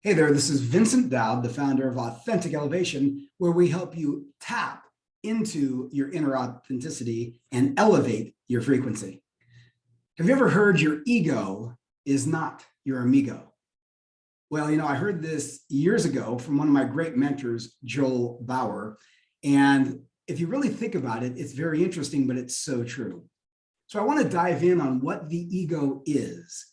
Hey there, this is Vincent Dowd, the founder of Authentic Elevation, where we help you tap into your inner authenticity and elevate your frequency. Have you ever heard your ego is not your amigo? Well, I heard this years ago from one of my great mentors, Joel Bauer. And if you really think about it, it's very interesting, but it's so true. So I want to dive in on what the ego is.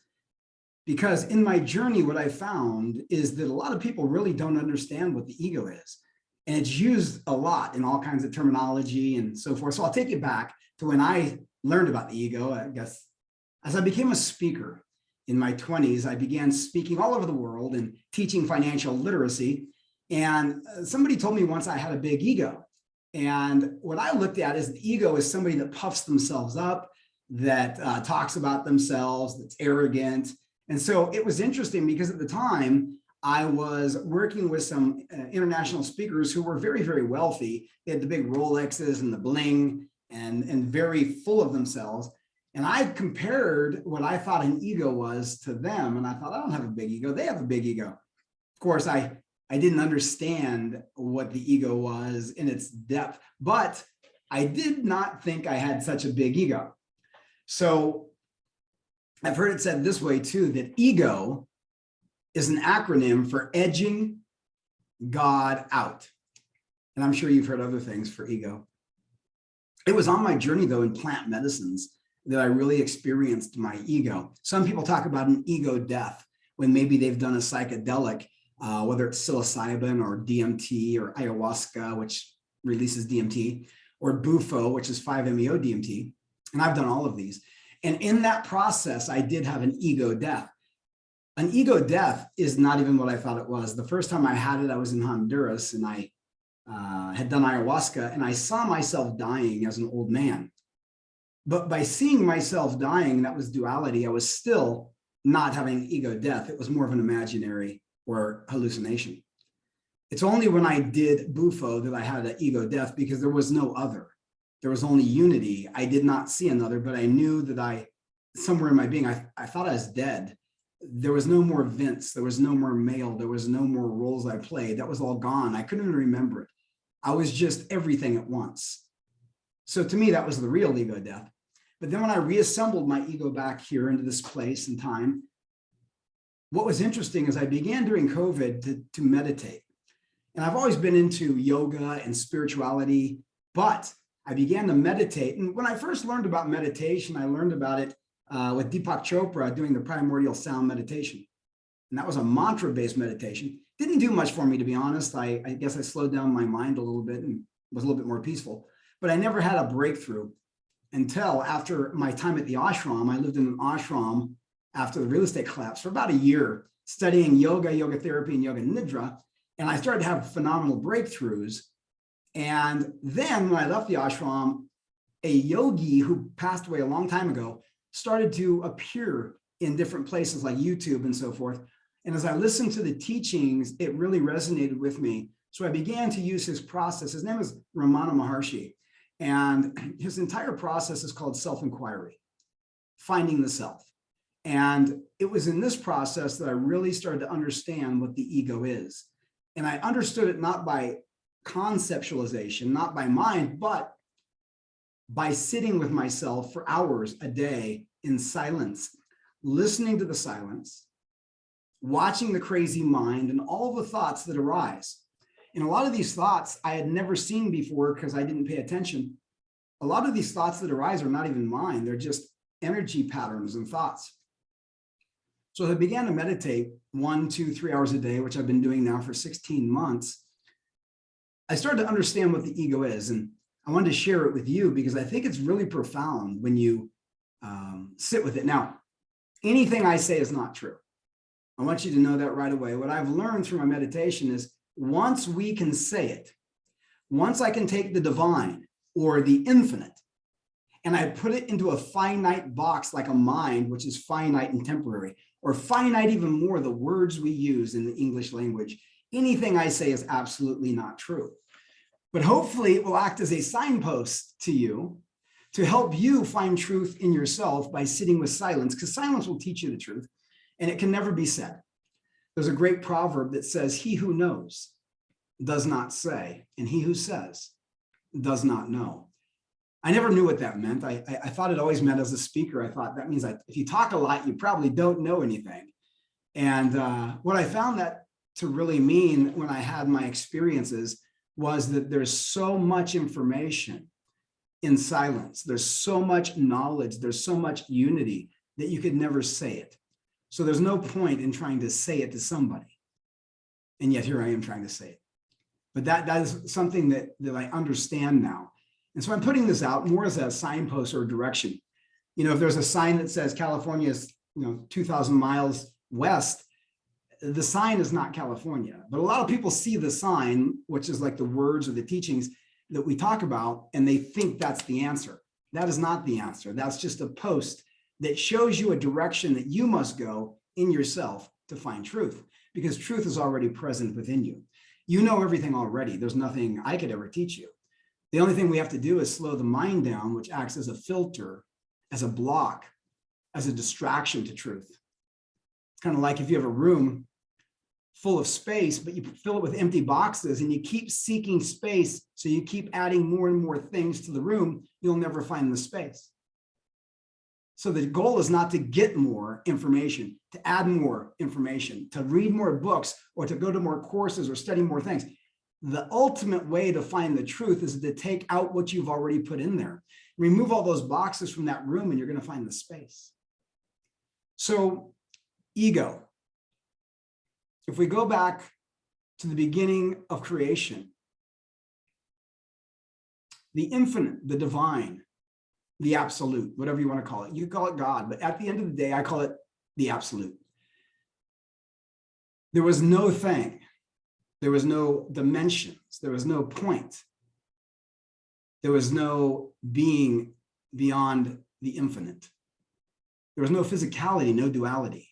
Because in my journey, what I found is that a lot of people really don't understand what the ego is. And it's used a lot in all kinds of terminology and so forth. So I'll take you back to when I learned about the ego, I guess. As I became a speaker in my 20s, I began speaking all over the world and teaching financial literacy. And somebody told me once I had a big ego. And what I looked at is the ego is somebody that puffs themselves up, that talks about themselves, that's arrogant. And so it was interesting because at the time I was working with some international speakers who were very, very wealthy. They had the big Rolexes and the bling and very full of themselves. And I compared what I thought an ego was to them. And I thought, I don't have a big ego. They have a big ego. Of course, I didn't understand what the ego was in its depth, but I did not think I had such a big ego. So I've heard it said this way too, that ego is an acronym for edging God out. And I'm sure you've heard other things for ego. It was on my journey though in plant medicines that I really experienced my ego. Some people talk about an ego death when maybe they've done a psychedelic, whether it's psilocybin or DMT or ayahuasca, which releases DMT, or Bufo, which is 5-MeO-DMT. And I've done all of these. And in that process, I did have an ego death. An ego death is not even what I thought it was. The first time I had it, I was in Honduras and I had done ayahuasca and I saw myself dying as an old man. But by seeing myself dying, that was duality, I was still not having ego death. It was more of an imaginary or hallucination. It's only when I did Bufo that I had an ego death because there was no other. There was only unity. I did not see another, but I knew that somewhere in my being, I thought I was dead. There was no more Vince. There was no more male. There was no more roles I played. That was all gone. I couldn't even remember it. I was just everything at once. So to me, that was the real ego death. But then when I reassembled my ego back here into this place and time, what was interesting is I began during COVID to meditate. And I've always been into yoga and spirituality, but I began to meditate. And when I first learned about meditation, I learned about it with Deepak Chopra doing the primordial sound meditation. And that was a mantra-based meditation. Didn't do much for me, to be honest. I guess I slowed down my mind a little bit and was a little bit more peaceful. But I never had a breakthrough until after my time at the ashram. I lived in an ashram after the real estate collapse for about a year, studying yoga, yoga therapy, and yoga nidra. And I started to have phenomenal breakthroughs. And then when I left the ashram, a yogi who passed away a long time ago started to appear in different places like YouTube and so forth. And as I listened to the teachings, it really resonated with me. So I began to use his process. His name is Ramana Maharshi. And his entire process is called self-inquiry, finding the self. And it was in this process that I really started to understand what the ego is. And I understood it not by conceptualization, not by mind, but by sitting with myself for hours a day in silence, listening to the silence, watching the crazy mind and all the thoughts that arise. And a lot of these thoughts I had never seen before because I didn't pay attention. A lot of these thoughts that arise are not even mine. They're just energy patterns and thoughts. So I began to meditate 1, 2, 3 hours a day, which I've been doing now for 16 months. I started to understand what the ego is, and I wanted to share it with you because I think it's really profound when you sit with it. Now, anything I say is not true. I want you to know that right away. What I've learned through my meditation is once we can say it, once I can take the divine or the infinite, and I put it into a finite box like a mind, which is finite and temporary, or finite even more, the words we use in the English language, anything I say is absolutely not true. But hopefully it will act as a signpost to you to help you find truth in yourself by sitting with silence, because silence will teach you the truth and it can never be said. There's a great proverb that says, he who knows does not say, and he who says does not know. I never knew what that meant. I thought it always meant as a speaker. I thought that means that if you talk a lot, you probably don't know anything. And what I found that to really mean when I had my experiences was that there's so much information in silence. There's so much knowledge. There's so much unity that you could never say it. So there's no point in trying to say it to somebody. And yet here I am trying to say it. But that is something that I understand now. And so I'm putting this out more as a signpost or direction. If there's a sign that says California is 2,000 miles west, the sign is not California. But a lot of people see the sign, which is like the words or the teachings that we talk about, and they think that's the answer. That is not the answer. That's just a post that shows you a direction that you must go in yourself to find truth, because truth is already present within you. You know everything already. There's nothing I could ever teach you. The only thing we have to do is slow the mind down, which acts as a filter, as a block, as a distraction to truth. It's kind of like if you have a room full of space, but you fill it with empty boxes and you keep seeking space, so you keep adding more and more things to the room, you'll never find the space. So the goal is not to get more information, to add more information, to read more books, or to go to more courses or study more things. The ultimate way to find the truth is to take out what you've already put in there. Remove all those boxes from that room and you're going to find the space. So ego. If we go back to the beginning of creation, the infinite, the divine, the absolute, whatever you want to call it. You call it God, but at the end of the day, I call it the absolute. There was no thing. There was no dimensions. There was no point. There was no being beyond the infinite. There was no physicality, no duality.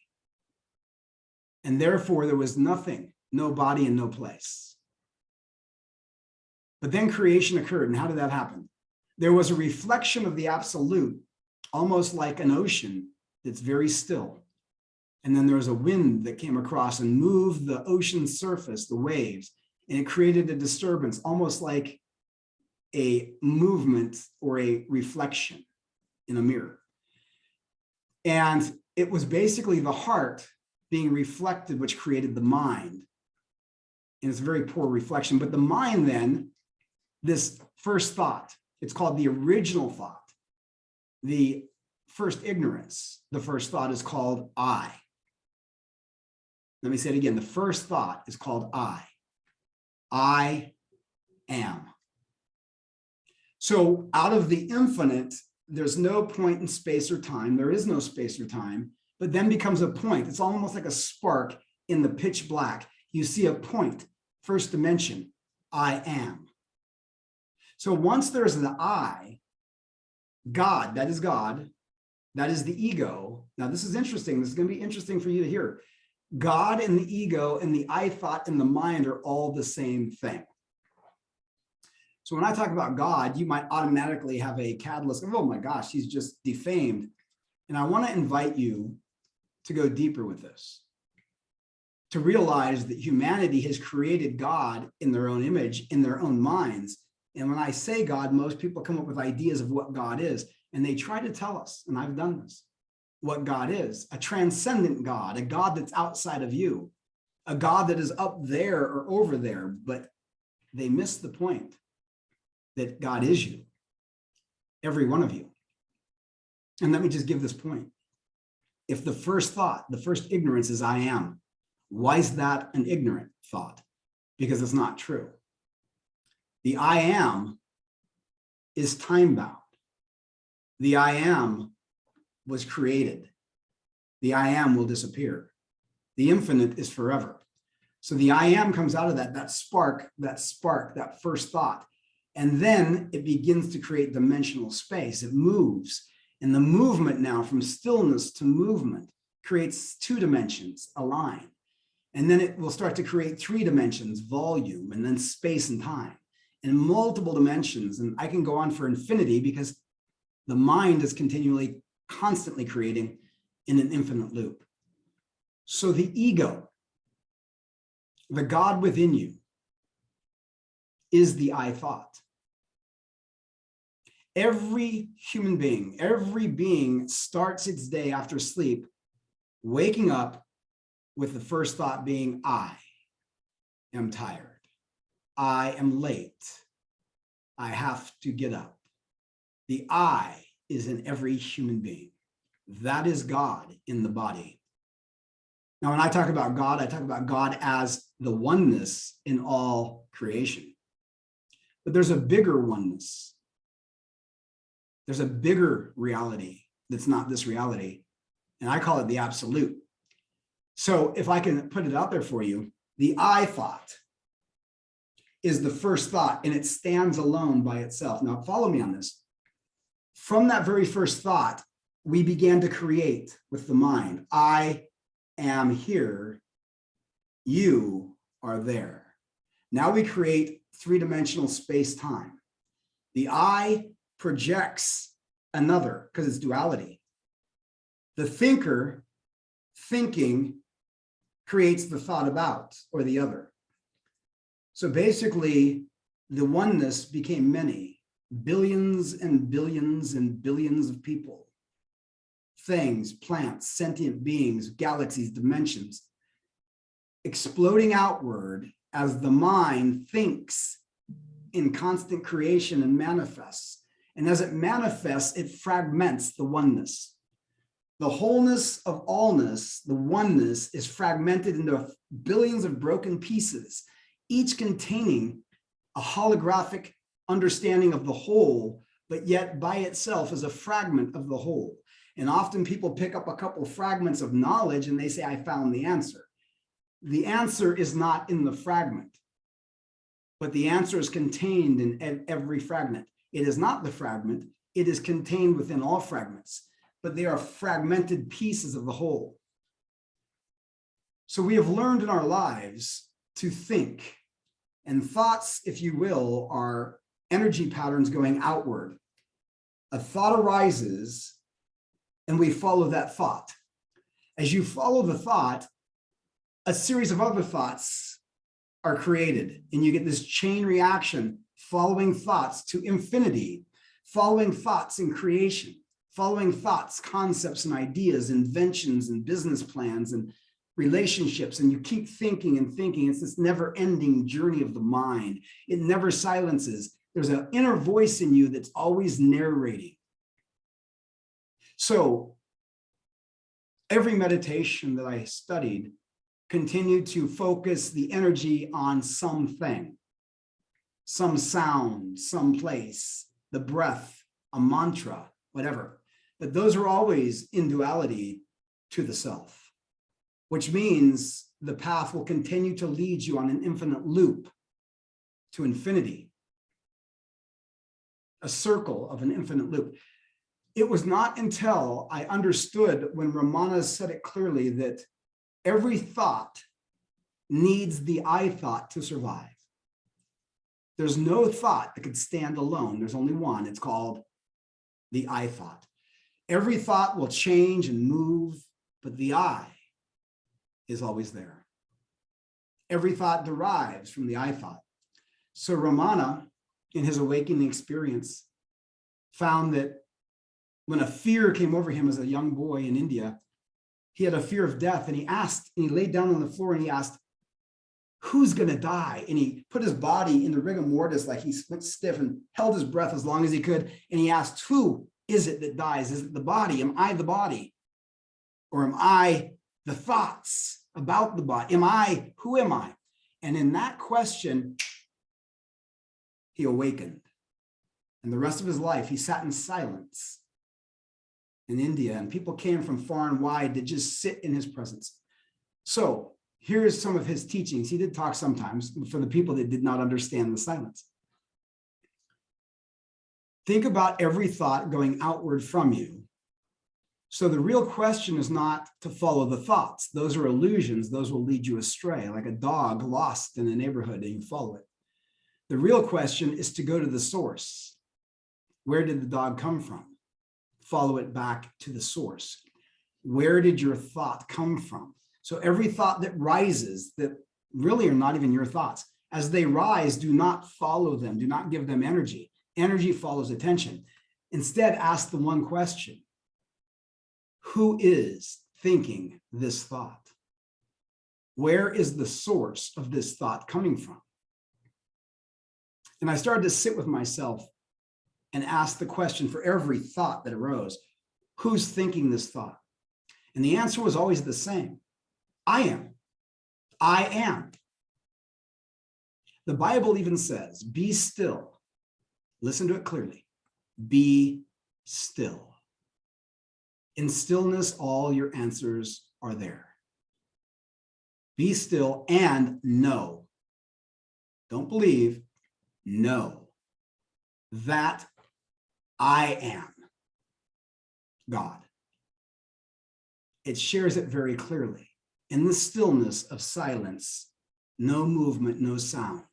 And therefore, there was nothing, no body and no place. But then creation occurred. And how did that happen? There was a reflection of the absolute, almost like an ocean that's very still. And then there was a wind that came across and moved the ocean surface, the waves, and it created a disturbance, almost like a movement or a reflection in a mirror. And it was basically the heart being reflected, which created the mind. And it's a very poor reflection. But the mind then, this first thought, it's called the original thought. The first ignorance, the first thought is called I. Let me say it again. The first thought is called I. I am. So out of the infinite, there's no point in space or time. There is no space or time, but then becomes a point. It's almost like a spark in the pitch black. You see a point, first dimension, I am. So once there's the I, God, that is God, that is the ego. Now this is interesting. This is going to be interesting for you to hear. God and the ego and the I thought and the mind are all the same thing. So when I talk about God, you might automatically have a catalyst of, oh my gosh, he's just defamed. And I want to invite you to go deeper with this, to realize that humanity has created God in their own image, in their own minds. And when I say God, most people come up with ideas of what God is, and they try to tell us, and I've done this, what God is: a transcendent God, a God that's outside of you, a God that is up there or over there, but they miss the point that God is you, every one of you. And let me just give this point. If the first thought, the first ignorance is I am, why is that an ignorant thought? Because it's not true. The I am is time-bound. The I am was created. The I am will disappear. The infinite is forever. So the I am comes out of that spark, that first thought. And then it begins to create dimensional space. It moves. And the movement now, from stillness to movement, creates 2 dimensions, a line. And then it will start to create 3 dimensions, volume, and then space and time, and multiple dimensions. And I can go on for infinity because the mind is continually, constantly creating in an infinite loop. So the ego The God within you is the I thought. Every human being, every being starts its day after sleep, waking up with the first thought being, I am tired. I am late. I have to get up. The I is in every human being. That is God in the body. Now, when I talk about God as the oneness in all creation. But there's a bigger oneness. There's a bigger reality that's not this reality. And I call it the absolute. So if I can put it out there for you, the I thought is the first thought, and it stands alone by itself. Now, follow me on this. From that very first thought, we began to create with the mind. I am here. You are there. Now we create three-dimensional space-time. The I projects another because it's duality. The thinker thinking creates the thought about or the other. So basically, the oneness became many, billions and billions and billions of people, things, plants, sentient beings, galaxies, dimensions, exploding outward as the mind thinks in constant creation and manifests. And as it manifests, it fragments the oneness. The wholeness of allness, the oneness, is fragmented into billions of broken pieces, each containing a holographic understanding of the whole, but yet by itself is a fragment of the whole. And often people pick up a couple fragments of knowledge and they say, I found the answer. The answer is not in the fragment, but the answer is contained in every fragment. It is not the fragment, it is contained within all fragments, but they are fragmented pieces of the whole. So we have learned in our lives to think, and thoughts, if you will, are energy patterns going outward. A thought arises and we follow that thought. As you follow the thought, a series of other thoughts are created, and you get this chain reaction, following thoughts to infinity, following thoughts in creation, following thoughts, concepts, and ideas, inventions, and business plans, and relationships, and you keep thinking and thinking. It's this never-ending journey of the mind. It never silences. There's an inner voice in you that's always narrating. So every meditation that I studied continued to focus the energy on something, some sound, some place, the breath, a mantra, whatever. But those are always in duality to the self, which means the path will continue to lead you on an infinite loop to infinity, a circle of an infinite loop. It was not until I understood, when Ramana said it clearly, that every thought needs the I thought to survive. There's no thought that could stand alone. There's only one. It's called the I thought. Every thought will change and move, but the I is always there. Every thought derives from the I thought. So Ramana, in his awakening experience, found that when a fear came over him as a young boy in India, he had a fear of death, and he laid down on the floor and he asked, who's going to die? And he put his body in the rigor mortis, like he went stiff and held his breath as long as he could. And he asked, who is it that dies? Is it the body? Am I the body? Or am I the thoughts about the body? Who am I? And in that question, he awakened. And the rest of his life, he sat in silence in India, and people came from far and wide to just sit in his presence. So here's some of his teachings. He did talk sometimes for the people that did not understand the silence. Think about every thought going outward from you. So the real question is not to follow the thoughts. Those are illusions. Those will lead you astray, like a dog lost in a neighborhood and you follow it. The real question is to go to the source. Where did the dog come from? Follow it back to the source. Where did your thought come from? So every thought that rises, that really are not even your thoughts. As they rise, do not follow them. Do not give them energy. Energy follows attention. Instead, ask the one question: who is thinking this thought? Where is the source of this thought coming from? And I started to sit with myself and ask the question for every thought that arose: who's thinking this thought? And the answer was always the same: I am. I am. The Bible even says, be still. Listen to it clearly. Be still. In stillness, all your answers are there. Be still and know. Don't believe, know that I am God. It shares it very clearly. In the stillness of silence, no movement, no sound.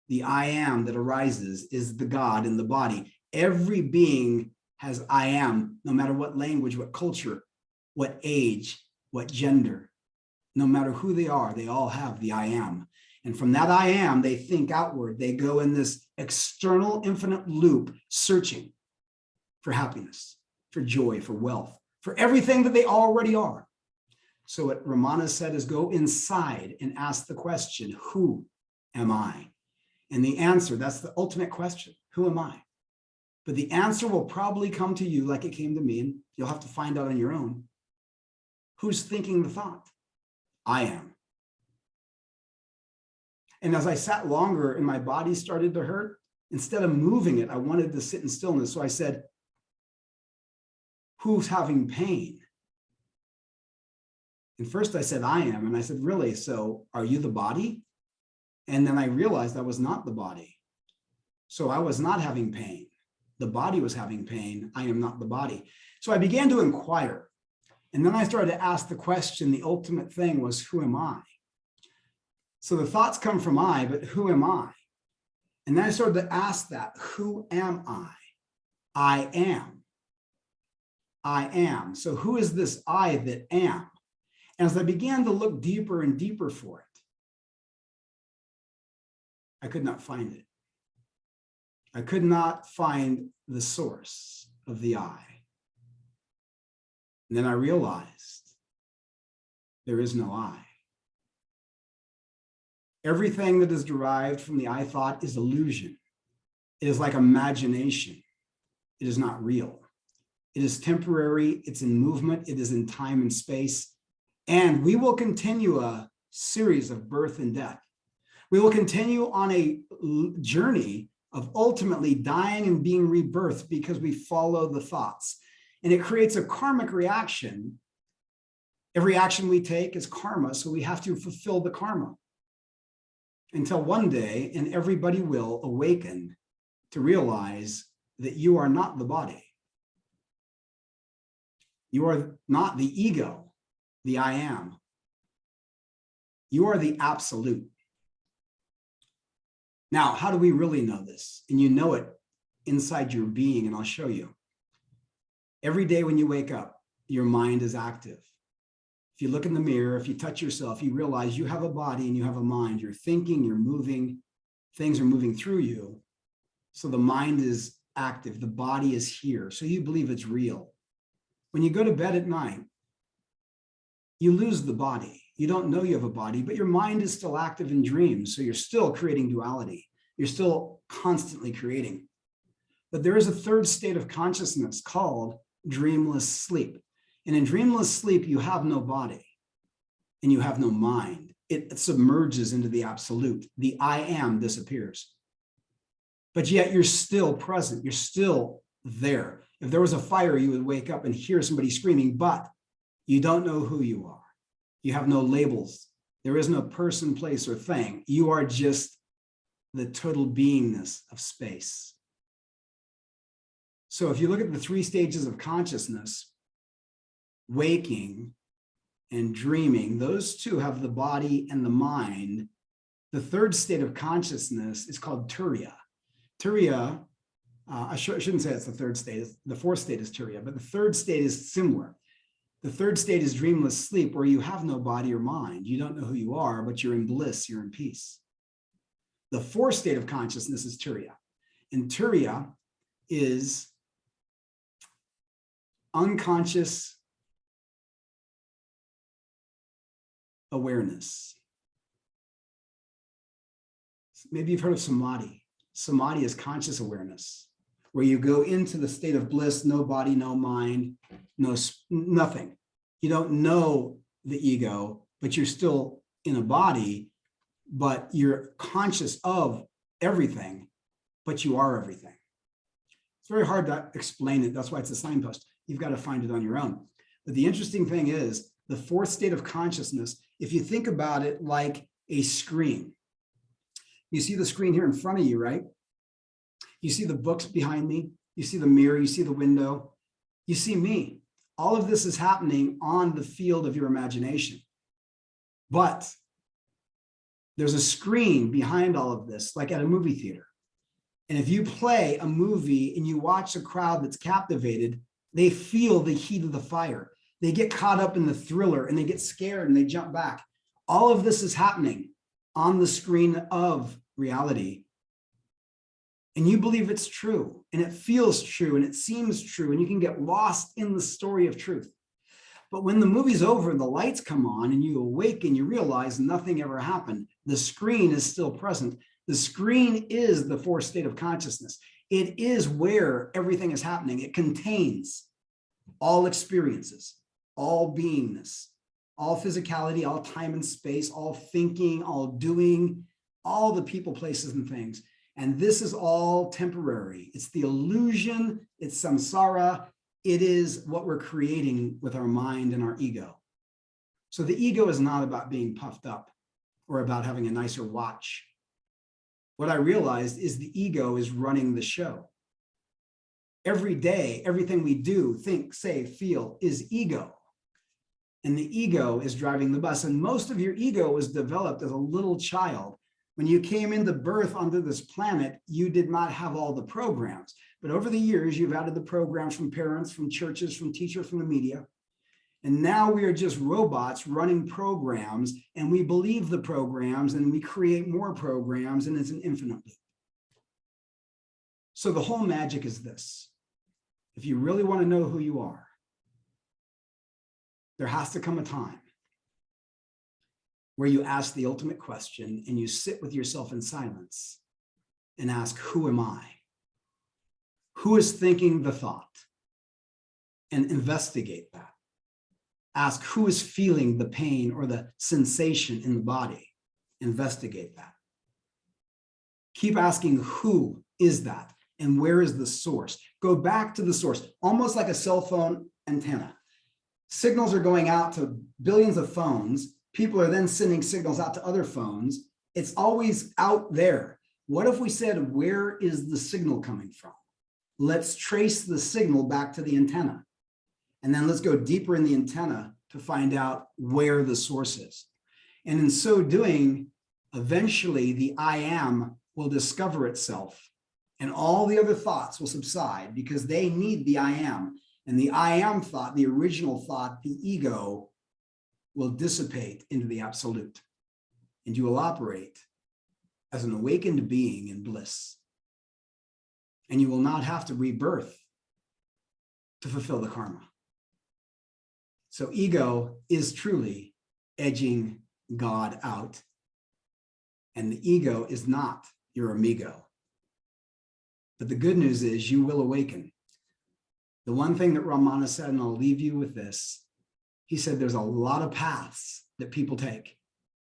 The I am that arises is the God in the body. Every being has I am, no matter what language, what culture, what age, what gender. No matter who they are, they all have the I am. And from that I am, they think outward. They go in this external infinite loop, searching for happiness, for joy, for wealth, for everything that they already are. So what Ramana said is go inside and ask the question, who am I? And the answer, that's the ultimate question, who am I? But the answer will probably come to you like it came to me, and you'll have to find out on your own. Who's thinking the thought? I am. And as I sat longer and my body started to hurt, instead of moving it, I wanted to sit in stillness. So I said, who's having pain? And first I said, I am. And I said, really? So are you the body? And then I realized I was not the body. So I was not having pain. The body was having pain. I am not the body. So I began to inquire. And then I started to ask the question. The ultimate thing was, who am I? So the thoughts come from I, but who am I? And then I started to ask that, who am I? I am. I am. So who is this I that am? And as I began to look deeper and deeper for it, I could not find it. I could not find the source of the I. And then I realized there is no I. Everything that is derived from the I thought is illusion. It is like imagination. It is not real. It is temporary. It's in movement. It is in time and space. And we will continue a series of birth and death. We will continue on a journey of ultimately dying and being rebirthed because we follow the thoughts. And it creates a karmic reaction. Every action we take is karma, so we have to fulfill the karma. Until one day, and everybody will awaken to realize that you are not the body. You are not the ego, the I am. You are the absolute. Now, how do we really know this? And you know it inside your being, and I'll show you. Every day when you wake up, your mind is active. If you look in the mirror, if you touch yourself, you realize you have a body and you have a mind. You're thinking, you're moving, things are moving through you. So the mind is active, the body is here. So you believe it's real. When you go to bed at night, you lose the body. You don't know you have a body, but your mind is still active in dreams. So you're still creating duality. You're still constantly creating. But there is a third state of consciousness called dreamless sleep. And in dreamless sleep, you have no body and you have no mind. It submerges into the absolute. The I am disappears. But yet you're still present. You're still there. If there was a fire, you would wake up and hear somebody screaming, but you don't know who you are. You have no labels. There is no person, place, or thing. You are just the total beingness of space. So if you look at the three stages of consciousness, waking and dreaming, those two have the body and the mind. The third state of consciousness is called Turiya. Turiya, I shouldn't say it's the third state, the fourth state is Turiya, but the third state is similar. The third state is dreamless sleep, where you have no body or mind. You don't know who you are, but you're in bliss, you're in peace. The fourth state of consciousness is Turiya. And Turiya is unconscious awareness. Maybe you've heard of Samadhi. Samadhi is conscious awareness, where you go into the state of bliss, no body, no mind, nothing. You don't know the ego, but you're still in a body, but you're conscious of everything, but you are everything. It's very hard to explain it. That's why it's a signpost. You've got to find it on your own. But the interesting thing is the fourth state of consciousness, if you think about it like a screen, you see the screen here in front of you, right? You see the books behind me. You see the mirror. You see the window. You see me. All of this is happening on the field of your imagination. But there's a screen behind all of this, like at a movie theater. And if you play a movie and you watch a crowd that's captivated, they feel the heat of the fire. They get caught up in the thriller and they get scared and they jump back. All of this is happening on the screen of reality. And you believe it's true, and it feels true, and it seems true, and you can get lost in the story of truth. But when the movie's over and the lights come on and you awaken, you realize nothing ever happened. The screen is still present. The screen is the fourth state of consciousness. It is where everything is happening. It contains all experiences, all beingness, all physicality, all time and space, all thinking, all doing, all the people, places, and things. And this is all temporary. It's the illusion, it's samsara. It is what we're creating with our mind and our ego. So the ego is not about being puffed up or about having a nicer watch. What I realized is the ego is running the show. Every day, everything we do, think, say, feel is ego. And the ego is driving the bus. And most of your ego was developed as a little child. When you came into birth onto this planet, you did not have all the programs. But over the years, you've added the programs from parents, from churches, from teachers, from the media. And now we are just robots running programs, and we believe the programs, and we create more programs, and it's an infinite loop. So the whole magic is this. If you really want to know who you are, there has to come a time where you ask the ultimate question and you sit with yourself in silence and ask, who am I? Who is thinking the thought? And investigate that. Ask who is feeling the pain or the sensation in the body. Investigate that. Keep asking, who is that? And where is the source? Go back to the source, almost like a cell phone antenna. Signals are going out to billions of phones. People are then sending signals out to other phones. It's always out there. What if we said, where is the signal coming from? Let's trace the signal back to the antenna. And then let's go deeper in the antenna to find out where the source is. And in so doing, eventually the I am will discover itself and all the other thoughts will subside because they need the I am. And the I am thought, the original thought, the ego, will dissipate into the absolute. And you will operate as an awakened being in bliss. And you will not have to rebirth to fulfill the karma. So ego is truly edging God out. And the ego is not your amigo. But the good news is you will awaken. The one thing that Ramana said, and I'll leave you with this, he said there's a lot of paths that people take,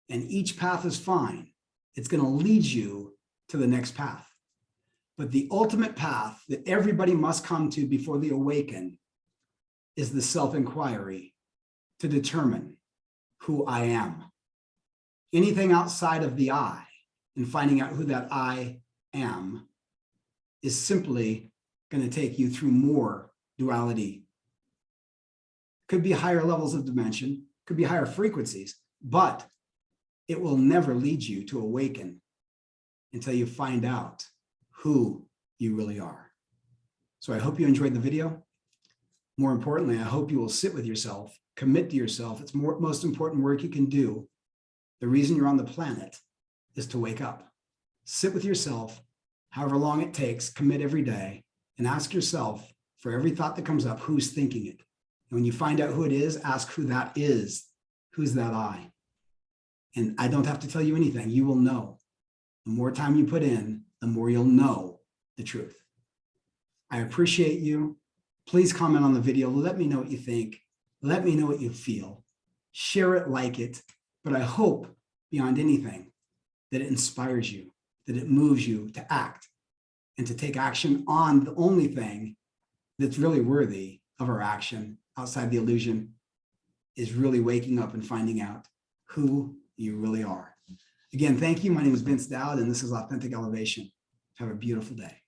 and each path is fine. It's going to lead you to the next path. But the ultimate path that everybody must come to before they awaken is the self-inquiry to determine who I am. Anything outside of the I and finding out who that I am is simply going to take you through more duality. Could be higher levels of dimension, could be higher frequencies, but it will never lead you to awaken until you find out who you really are. So I hope you enjoyed the video. More importantly, I hope you will sit with yourself Commit to yourself. It's most important work you can do. The reason you're on the planet is to wake up. Sit with yourself, however long it takes, commit every day, and ask yourself for every thought that comes up, who's thinking it? And when you find out who it is, ask who that is. Who's that I? And I don't have to tell you anything. You will know. The more time you put in, the more you'll know the truth. I appreciate you. Please comment on the video. Let me know what you think. Let me know what you feel. Share it, like it. But I hope, beyond anything, that it inspires you, that it moves you to act and to take action on the only thing that's really worthy of our action outside the illusion is really waking up and finding out who you really are. Again, thank you. My name is Vince Dowd, and this is Authentic Elevation. Have a beautiful day.